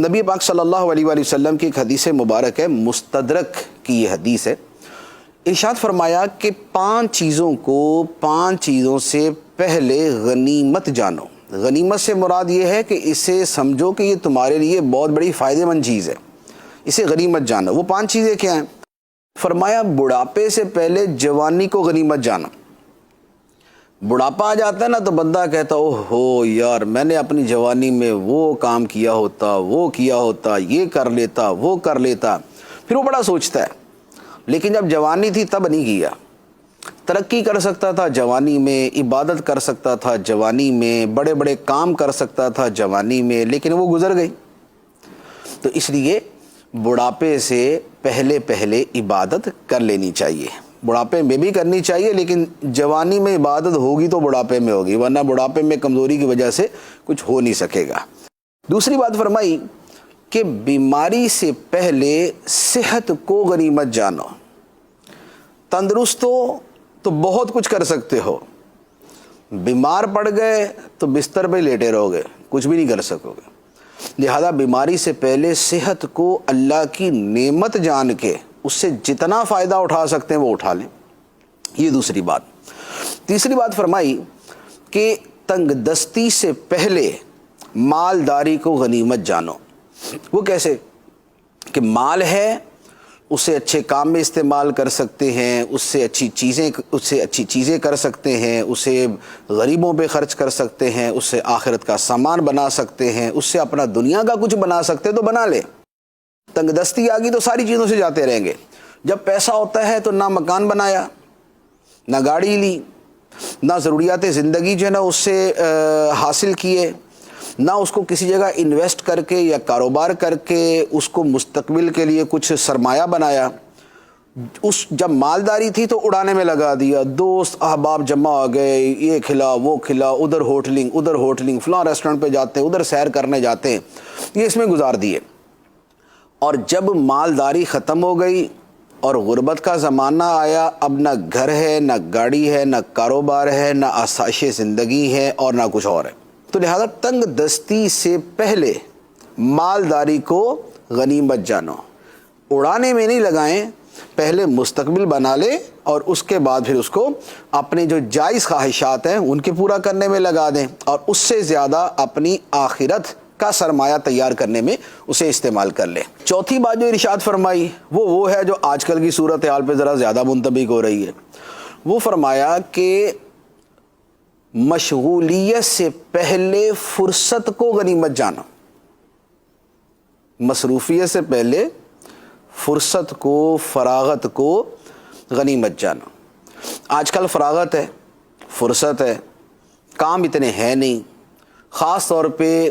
نبی پاک صلی اللہ علیہ وآلہ وسلم کی ایک حدیث مبارک ہے، مستدرک کی یہ حدیث ہے، ارشاد فرمایا کہ 5 چیزوں سے پہلے غنیمت جانو۔ غنیمت سے مراد یہ ہے کہ اسے سمجھو کہ یہ تمہارے لیے بہت بڑی فائدہ مند چیز ہے، اسے غنیمت جانو۔ وہ 5 چیزیں کیا ہیں؟ فرمایا بڑھاپے سے پہلے جوانی کو غنیمت جانو۔ بڑھاپا آ جاتا ہے نا تو بندہ کہتا اوہ ہو یار، میں نے اپنی جوانی میں وہ کام کیا ہوتا، وہ کیا ہوتا، یہ کر لیتا، وہ کر لیتا، پھر وہ بڑا سوچتا ہے۔ لیکن جب جوانی تھی تب نہیں کیا۔ ترقی کر سکتا تھا جوانی میں، عبادت کر سکتا تھا جوانی میں، بڑے بڑے کام کر سکتا تھا جوانی میں، لیکن وہ گزر گئی۔ تو اس لیے بڑھاپے سے پہلے عبادت کر لینی چاہیے۔ بڑھاپے میں بھی کرنی چاہیے، لیکن جوانی میں عبادت ہوگی تو بڑھاپے میں ہوگی، ورنہ بڑھاپے میں کمزوری کی وجہ سے کچھ ہو نہیں سکے گا۔ دوسری بات فرمائی کہ بیماری سے پہلے صحت کو غنیمت جانو۔ تندرست ہو تو بہت کچھ کر سکتے ہو، بیمار پڑ گئے تو بستر پہ لیٹے رہو گے، کچھ بھی نہیں کر سکو گے۔ لہذا بیماری سے پہلے صحت کو اللہ کی نعمت جان کے اس سے جتنا فائدہ اٹھا سکتے ہیں وہ اٹھا لیں، یہ دوسری بات۔ تیسری بات فرمائی کہ تنگ دستی سے پہلے مالداری کو غنیمت جانو۔ وہ کیسے؟ کہ مال ہے، اسے اچھے کام میں استعمال کر سکتے ہیں، اس سے اچھی چیزیں کر سکتے ہیں، اسے غریبوں پہ خرچ کر سکتے ہیں، اس سے آخرت کا سامان بنا سکتے ہیں، اس سے اپنا دنیا کا کچھ بنا سکتے ہیں تو بنا لے۔ تنگ دستی آ گئی تو ساری چیزوں سے جاتے رہیں گے۔ جب پیسہ ہوتا ہے تو نہ مکان بنایا، نہ گاڑی لی، نہ ضروریات زندگی جو ہے نا اس سے حاصل کیے، نہ اس کو کسی جگہ انویسٹ کر کے یا کاروبار کر کے اس کو مستقبل کے لیے کچھ سرمایہ بنایا۔ جب مالداری تھی تو اڑانے میں لگا دیا، دوست احباب جمع ہو گئے، یہ کھلا وہ کھلا، ادھر ہوٹلنگ، فلاں ریسٹورنٹ پہ جاتے ہیں، ادھر سیر کرنے جاتے ہیں، یہ اس میں گزار دیے۔ اور جب مالداری ختم ہو گئی اور غربت کا زمانہ آیا، اب نہ گھر ہے، نہ گاڑی ہے، نہ کاروبار ہے، نہ آسائش زندگی ہے اور نہ کچھ اور ہے۔ تو لہذا تنگ دستی سے پہلے مالداری کو غنیمت جانو، اڑانے میں نہیں لگائیں، پہلے مستقبل بنا لے اور اس کے بعد پھر اس کو اپنے جو جائز خواہشات ہیں ان کے پورا کرنے میں لگا دیں، اور اس سے زیادہ اپنی آخرت کا سرمایہ تیار کرنے میں اسے استعمال کر لیں۔ چوتھی بات جو ارشاد فرمائی وہ ہے جو آج کل کی صورتحال پہ ذرا زیادہ منطبق ہو رہی ہے۔ وہ فرمایا کہ مشغولیت سے پہلے فرصت کو غنیمت جانو۔ مصروفیت سے پہلے فرصت کو، فراغت کو غنیمت جانو۔ آج کل فراغت ہے، فرصت ہے، کام اتنے ہیں نہیں، خاص طور پہ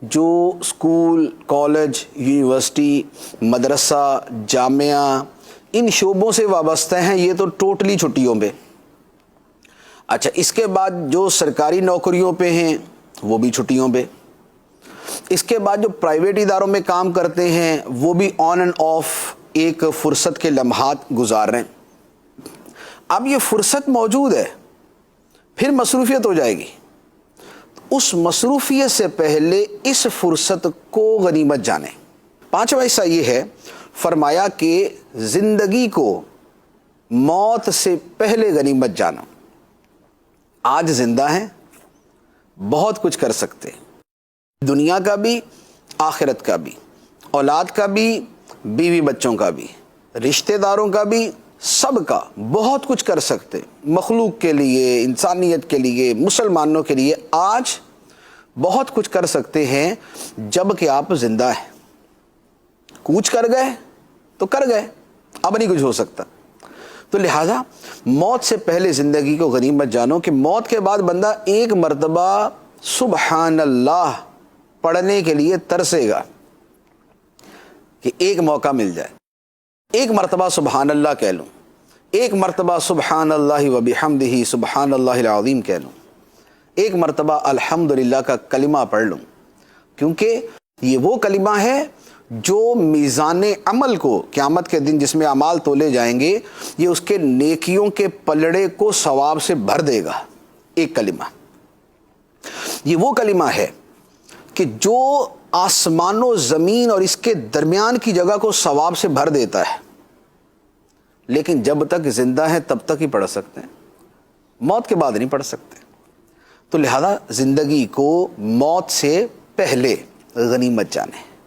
جو اسکول، کالج، یونیورسٹی، مدرسہ، جامعہ ان شعبوں سے وابستہ ہیں، یہ تو ٹوٹلی چھٹیوں پہ۔ اچھا، اس کے بعد جو سرکاری نوکریوں پہ ہیں وہ بھی چھٹیوں پہ، اس کے بعد جو پرائیویٹ اداروں میں کام کرتے ہیں وہ بھی آن اینڈ آف ایک فرصت کے لمحات گزار رہے ہیں۔ اب یہ فرصت موجود ہے، پھر مصروفیت ہو جائے گی، اس مصروفیت سے پہلے اس فرصت کو غنیمت جانیں۔ 5واں حصہ یہ ہے، فرمایا کہ زندگی کو موت سے پہلے غنیمت جانو۔ آج زندہ ہیں، بہت کچھ کر سکتے ہیں، دنیا کا بھی، آخرت کا بھی، اولاد کا بھی، بیوی بچوں کا بھی، رشتہ داروں کا بھی، سب کا بہت کچھ کر سکتے ہیں، مخلوق کے لیے، انسانیت کے لیے، مسلمانوں کے لیے آج بہت کچھ کر سکتے ہیں جب کہ آپ زندہ ہیں۔ کوچ کر گئے تو کر گئے، اب نہیں کچھ ہو سکتا۔ تو لہٰذا موت سے پہلے زندگی کو غنیمت جانو کہ موت کے بعد بندہ ایک مرتبہ سبحان اللہ پڑھنے کے لیے ترسے گا کہ ایک موقع مل جائے، ایک مرتبہ سبحان اللہ کہہ لوں، ایک مرتبہ سبحان اللہ وبحمدہ سبحان اللہ العظیم کہہ لوں، ایک مرتبہ الحمدللہ کا کلمہ پڑھ لوں، کیونکہ یہ وہ کلمہ ہے جو میزان عمل کو قیامت کے دن جس میں اعمال تولے جائیں گے، یہ اس کے نیکیوں کے پلڑے کو ثواب سے بھر دے گا۔ ایک کلمہ، یہ وہ کلمہ ہے کہ جو آسمان و زمین اور اس کے درمیان کی جگہ کو ثواب سے بھر دیتا ہے، لیکن جب تک زندہ ہیں تب تک ہی پڑھ سکتے ہیں، موت کے بعد نہیں پڑھ سکتے۔ تو لہذا زندگی کو موت سے پہلے غنیمت جانیں۔